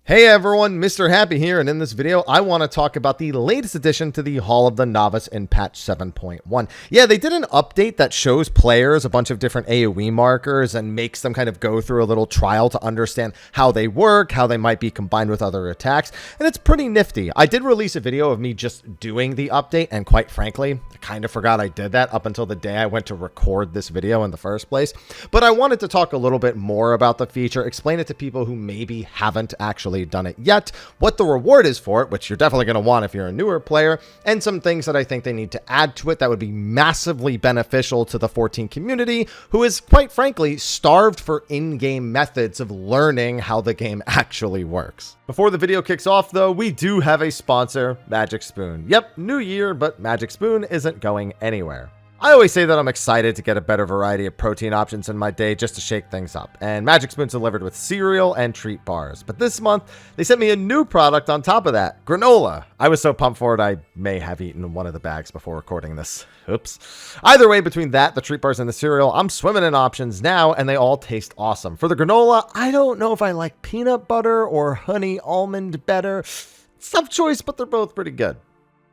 Hey everyone, Mr. Happy here, and in this video, I want to talk about the latest addition to the Hall of the Novice in patch 7.1. Yeah, they did an update that shows players a bunch of different AoE markers and makes them kind of go through a little trial to understand how they work, how they might be combined with other attacks, and it's pretty nifty. I did release a video of me just doing the update, and quite frankly, I kind of forgot I did that up until the day I went to record this video in the first place. But I wanted to talk a little bit more about the feature, explain it to people who maybe haven't actually done it yet, what the reward is for it, which you're definitely going to want if you're a newer player, and some things that I think they need to add to it that would be massively beneficial to the 14 community, who is quite frankly starved for in-game methods of learning how the game actually works. Before the video kicks off though, we do have a sponsor, Magic Spoon. Yep, new year, but Magic Spoon isn't going anywhere. I always say that I'm excited to get a better variety of protein options in my day just to shake things up, and Magic Spoon's delivered with cereal and treat bars. But this month, they sent me a new product on top of that, granola. I was so pumped for it, I may have eaten one of the bags before recording this. Oops. Either way, between that, the treat bars, and the cereal, I'm swimming in options now, and they all taste awesome. For the granola, I don't know if I like peanut butter or honey almond better. It's a tough choice, but they're both pretty good.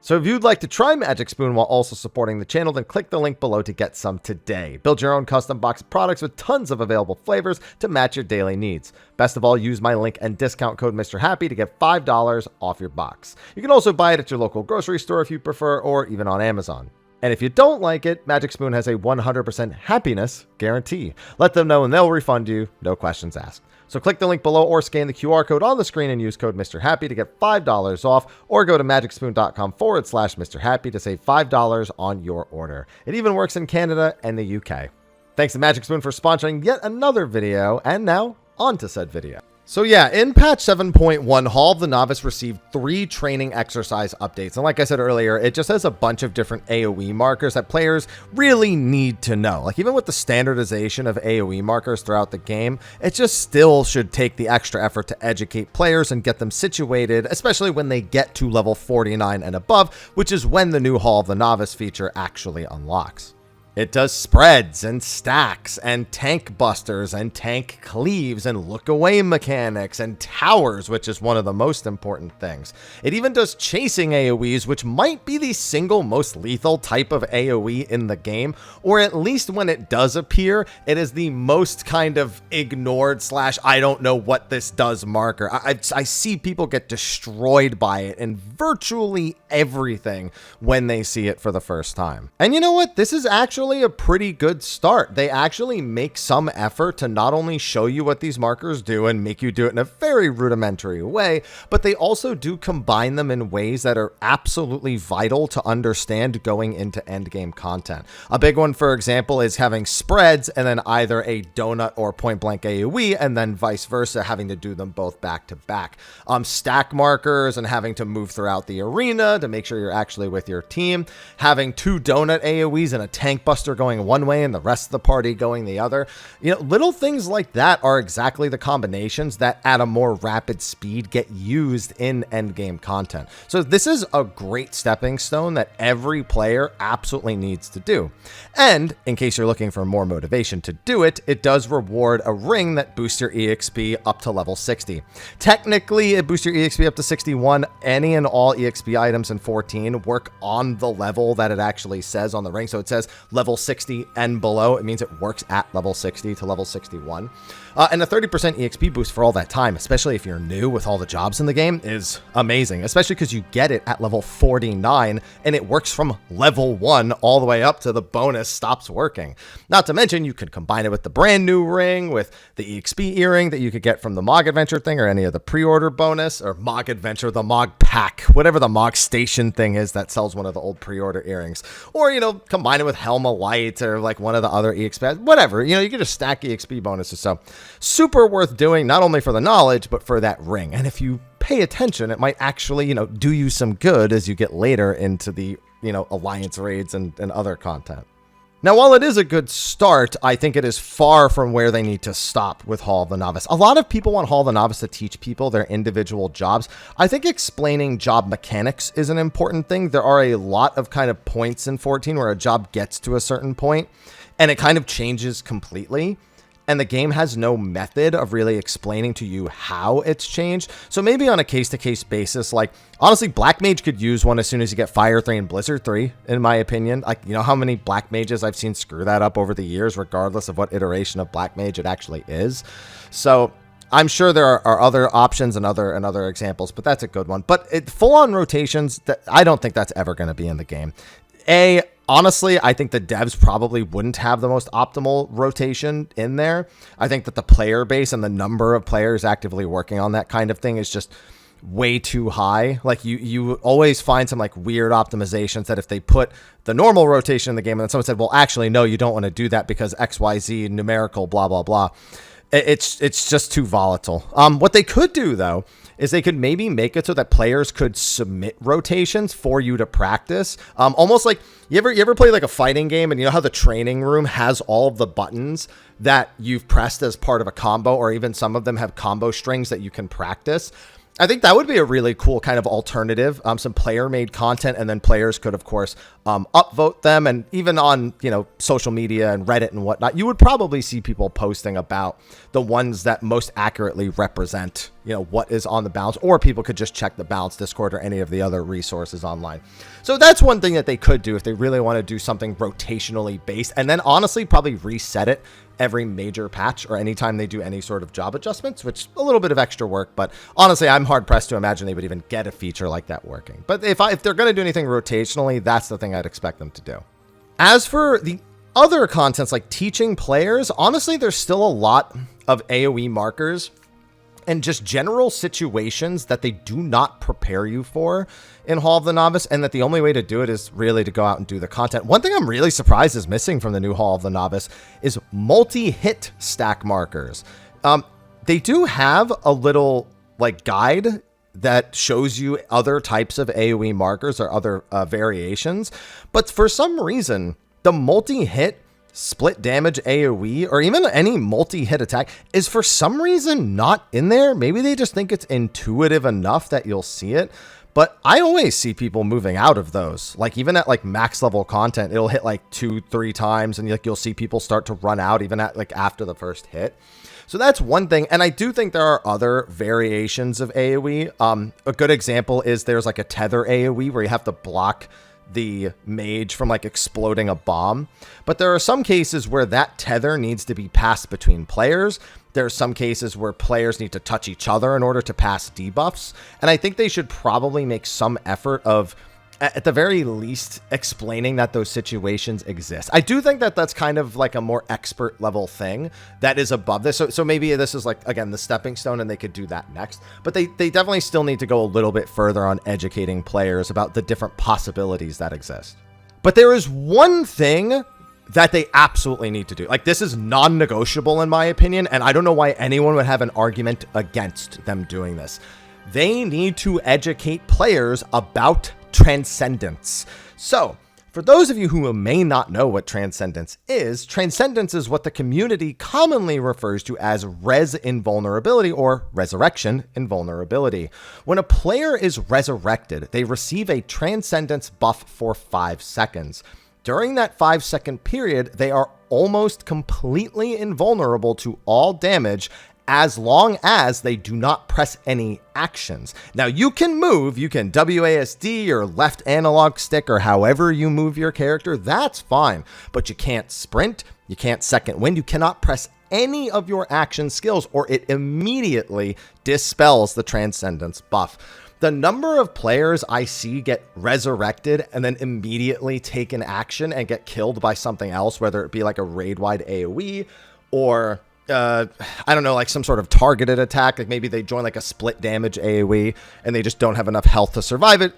So if you'd like to try Magic Spoon while also supporting the channel, then click the link below to get some today. Build your own custom box of products with tons of available flavors to match your daily needs. Best of all, use my link and discount code Mr. Happy to get $5 off your box. You can also buy it at your local grocery store if you prefer, or even on Amazon. And if you don't like it, Magic Spoon has a 100% happiness guarantee. Let them know and they'll refund you, no questions asked. So click the link below or scan the QR code on the screen and use code Mr. Happy to get $5 off, or go to magicspoon.com/Mr. Happy to save $5 on your order. It even works in Canada and the UK. Thanks to Magic Spoon for sponsoring yet another video, and now on to said video. So yeah, in patch 7.1, Hall of the Novice received 3 training exercise updates. And like I said earlier, it just has a bunch of different AoE markers that players really need to know. Like even with the standardization of AoE markers throughout the game, it just still should take the extra effort to educate players and get them situated, especially when they get to level 49 and above, which is when the new Hall of the Novice feature actually unlocks. It does spreads and stacks and tank busters and tank cleaves and look away mechanics and towers, which is one of the most important things. It even does chasing AoEs, which might be the single most lethal type of AoE in the game, or at least when it does appear, it is the most kind of ignored / I don't know what this does marker. I see people get destroyed by it in virtually everything when they see it for the first time. And you know what? This is actually a pretty good start. They actually make some effort to not only show you what these markers do and make you do it in a very rudimentary way, but they also do combine them in ways that are absolutely vital to understand going into endgame content. A big one, for example, is having spreads and then either a donut or point blank AoE, and then vice versa, having to do them both back to back. Stack markers and having to move throughout the arena to make sure you're actually with your team. Having 2 donut AoEs and a tank buster going one way and the rest of the party going the other. You know, little things like that are exactly the combinations that at a more rapid speed get used in endgame content. So this is a great stepping stone that every player absolutely needs to do. And in case you're looking for more motivation to do it, it does reward a ring that boosts your EXP up to level 60. Technically, it boosts your EXP up to 61. Any and all EXP items in 14 work on the level that it actually says on the ring. So it says level 60 and below. It means it works at level 60 to level 61. And a 30% EXP boost for all that time, especially if you're new with all the jobs in the game, is amazing, especially because you get it at level 49 and it works from level 1 all the way up to the bonus stops working. Not to mention, you could combine it with the brand new ring, with the EXP earring that you could get from the Mog Adventure thing or any of the pre-order bonus, or Mog Adventure, the Mog Pack, whatever the Mog Station thing is that sells one of the old pre-order earrings. Or, you know, combine it with Helma Light or like one of the other EXP, whatever, you know, you can just stack EXP bonuses. So super worth doing, not only for the knowledge, but for that ring. And if you pay attention, it might actually, you know, do you some good as you get later into the, you know, alliance raids and other content. Now, while it is a good start, I think it is far from where they need to stop with Hall of the Novice. A lot of people want Hall of the Novice to teach people their individual jobs. I think explaining job mechanics is an important thing. There are a lot of kind of points in 14 where a job gets to a certain point and it kind of changes completely. and the game has no method of really explaining to you how it's changed. So maybe on a case-to-case basis, like, honestly, Black Mage could use one as soon as you get Fire 3 and Blizzard 3, in my opinion. Like, you know how many Black Mages I've seen screw that up over the years, regardless of what iteration of Black Mage it actually is. So I'm sure there are other options and other examples, but that's a good one. But full-on rotations, I don't think that's ever going to be in the game. Honestly, I think the devs probably wouldn't have the most optimal rotation in there. I think that the player base and the number of players actively working on that kind of thing is just way too high. Like you always find some like weird optimizations that if they put the normal rotation in the game and then someone said, well, actually, no, you don't want to do that because XYZ numerical, blah, blah, blah. It's just too volatile. What they could do, though, is they could maybe make it so that players could submit rotations for you to practice. Almost like, you ever play like a fighting game and you know how the training room has all of the buttons that you've pressed as part of a combo, or even some of them have combo strings that you can practice? I think that would be a really cool kind of alternative, some player-made content, and then players could, of course, upvote them. And even on, social media and Reddit and whatnot, you would probably see people posting about the ones that most accurately represent, what is on the balance, or people could just check the balance Discord or any of the other resources online. So that's one thing that they could do if they really want to do something rotationally based, and then honestly probably reset it every major patch or anytime they do any sort of job adjustments, which is a little bit of extra work, but honestly, I'm hard pressed to imagine they would even get a feature like that working. But if they're going to do anything rotationally, that's the thing I'd expect them to do. As for the other contents like teaching players, honestly, there's still a lot of AoE markers and just general situations that they do not prepare you for in Hall of the Novice, and that the only way to do it is really to go out and do the content. One thing I'm really surprised is missing from the new Hall of the Novice is multi-hit stack markers. They do have a little like guide that shows you other types of AoE markers or other variations, but for some reason, the multi-hit split damage AoE or even any multi-hit attack is for some reason not in there. Maybe they just think it's intuitive enough that you'll see it, but I always see people moving out of those. Like even at like max level content, it'll hit like 2-3 times and you'll see people start to run out even at like after the first hit. So that's one thing. And I do think there are other variations of AoE. A good example is there's like a tether AoE where you have to block the mage from like exploding a bomb. But there are some cases where that tether needs to be passed between players. There are some cases where players need to touch each other in order to pass debuffs. And I think they should probably make some effort of, at the very least, explaining that those situations exist. I do think that that's kind of like a more expert level thing that is above this. So maybe this is like, again, the stepping stone and they could do that next. But they definitely still need to go a little bit further on educating players about the different possibilities that exist. But there is one thing that they absolutely need to do. Like, this is non-negotiable in my opinion, and I don't know why anyone would have an argument against them doing this. They need to educate players about Transcendance. So, for those of you who may not know what Transcendance is what the community commonly refers to as Res Invulnerability or Resurrection Invulnerability. When a player is resurrected, they receive a Transcendance buff for 5 seconds. During that 5-second period, they are almost completely invulnerable to all damage as long as they do not press any actions. Now, you can move, you can WASD or left analog stick or however you move your character, that's fine. But you can't sprint, you can't second wind, you cannot press any of your action skills or it immediately dispels the Transcendence buff. The number of players I see get resurrected and then immediately take an action and get killed by something else, whether it be like a raid-wide AoE or I don't know, like some sort of targeted attack. Like maybe they join like a split damage AoE and they just don't have enough health to survive it.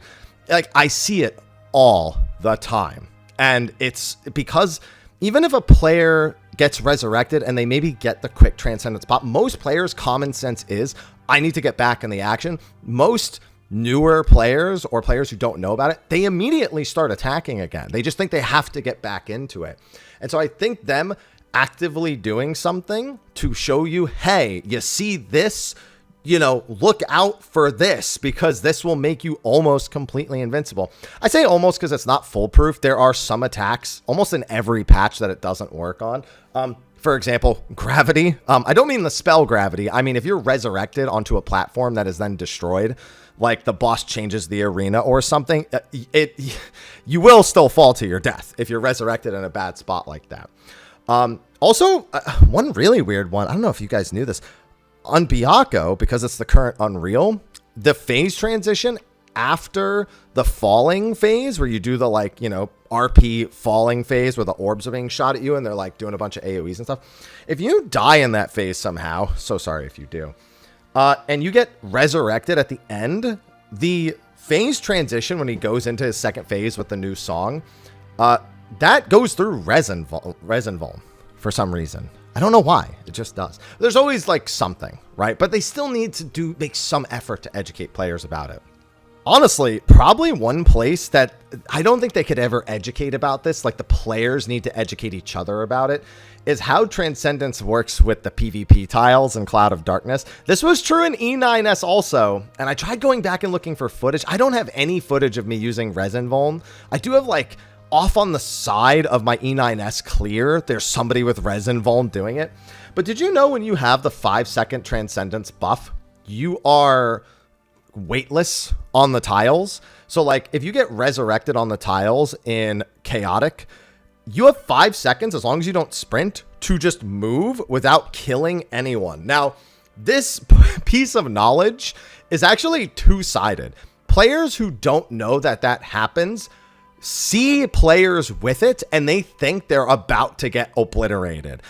Like I see it all the time. And it's because even if a player gets resurrected and they maybe get the quick Transcendence pop, most players' common sense is, I need to get back in the action. Most newer players or players who don't know about it, they immediately start attacking again. They just think they have to get back into it. And so I think them actively doing something to show you, hey, you see this, look out for this because this will make you almost completely invincible. I say almost because it's not foolproof. There are some attacks almost in every patch that it doesn't work on. For example, gravity. I don't mean the spell gravity. I mean, if you're resurrected onto a platform that is then destroyed, like the boss changes the arena or something, you will still fall to your death if you're resurrected in a bad spot like that. Also, one really weird one. I don't know if you guys knew this. On Byakuya, because it's the current Unreal, the phase transition after the falling phase, where you do the, like, you know, RP falling phase where the orbs are being shot at you and they're like doing a bunch of AoEs and stuff. If you die in that phase somehow, so sorry if you do, and you get resurrected at the end, the phase transition when he goes into his second phase with the new song, that goes through resin vuln for some reason. I don't know why. It just does. There's always like something, right? But they still need to make some effort to educate players about it. Honestly, probably one place that I don't think they could ever educate about this, like the players need to educate each other about it, is how Transcendance works with the PvP tiles in Cloud of Darkness. This was true in E9S also, and I tried going back and looking for footage. I don't have any footage of me using resin vuln. I do have, like, off on the side of my E9S clear, there's somebody with resin vuln doing it. But did you know when you have the 5-second Transcendance buff, you are weightless on the tiles? So, like, if you get resurrected on the tiles in Chaotic, you have 5 seconds, as long as you don't sprint, to just move without killing anyone. Now, this piece of knowledge is actually two-sided. Players who don't know that that happens see players with it and they think they're about to get obliterated.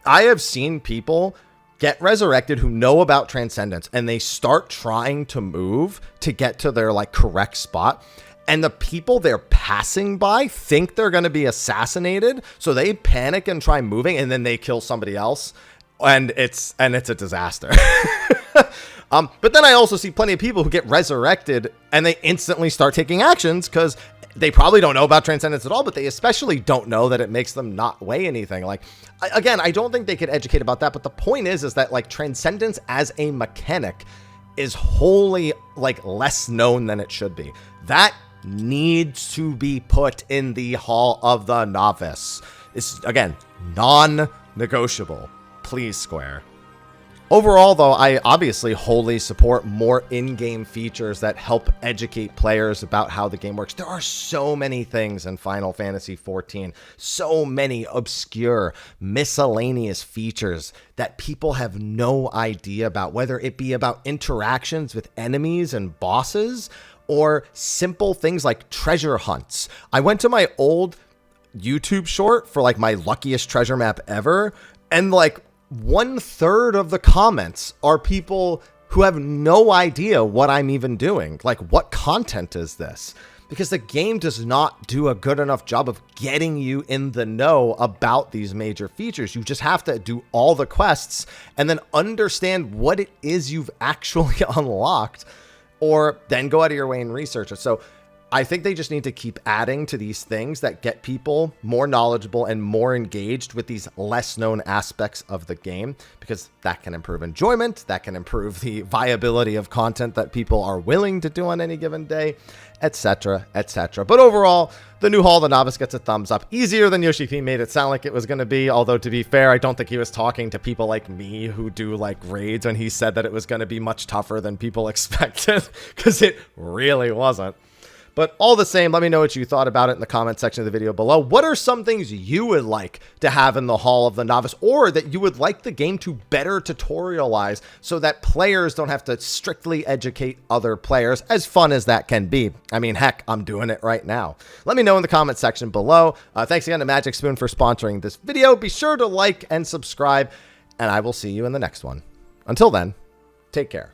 I have seen people get resurrected who know about Transcendance and they start trying to move to get to their, like, correct spot, and the people they're passing by think they're going to be assassinated, so they panic and try moving, and then they kill somebody else, and it's a disaster. But then I also see plenty of people who get resurrected and they instantly start taking actions because they probably don't know about Transcendance at all, but they especially don't know that it makes them not weigh anything. Like, again, I don't think they could educate about that, but the point is that, like, Transcendance as a mechanic is wholly, like, less known than it should be. That needs to be put in the Hall of the Novice. It's, again, non-negotiable. Please, Square. Overall, though, I obviously wholly support more in-game features that help educate players about how the game works. There are so many things in Final Fantasy XIV, so many obscure, miscellaneous features that people have no idea about, whether it be about interactions with enemies and bosses, or simple things like treasure hunts. I went to my old YouTube short for, like, my luckiest treasure map ever, and, like, 1/3 of the comments are people who have no idea what I'm even doing. Like, what content is this? Because the game does not do a good enough job of getting you in the know about these major features. You just have to do all the quests and then understand what it is you've actually unlocked, or then go out of your way and research it. So I think they just need to keep adding to these things that get people more knowledgeable and more engaged with these less known aspects of the game, because that can improve enjoyment, that can improve the viability of content that people are willing to do on any given day, etc., etc. But overall, the new Hall of the Novice gets a thumbs up. Easier than Yoshi P made it sound like it was going to be, although, to be fair, I don't think he was talking to people like me who do, like, raids when he said that it was going to be much tougher than people expected, because it really wasn't. But all the same, let me know what you thought about it in the comment section of the video below. What are some things you would like to have in the Hall of the Novice, or that you would like the game to better tutorialize so that players don't have to strictly educate other players, as fun as that can be? I mean, heck, I'm doing it right now. Let me know in the comment section below. Thanks again to Magic Spoon for sponsoring this video. Be sure to like and subscribe, and I will see you in the next one. Until then, take care.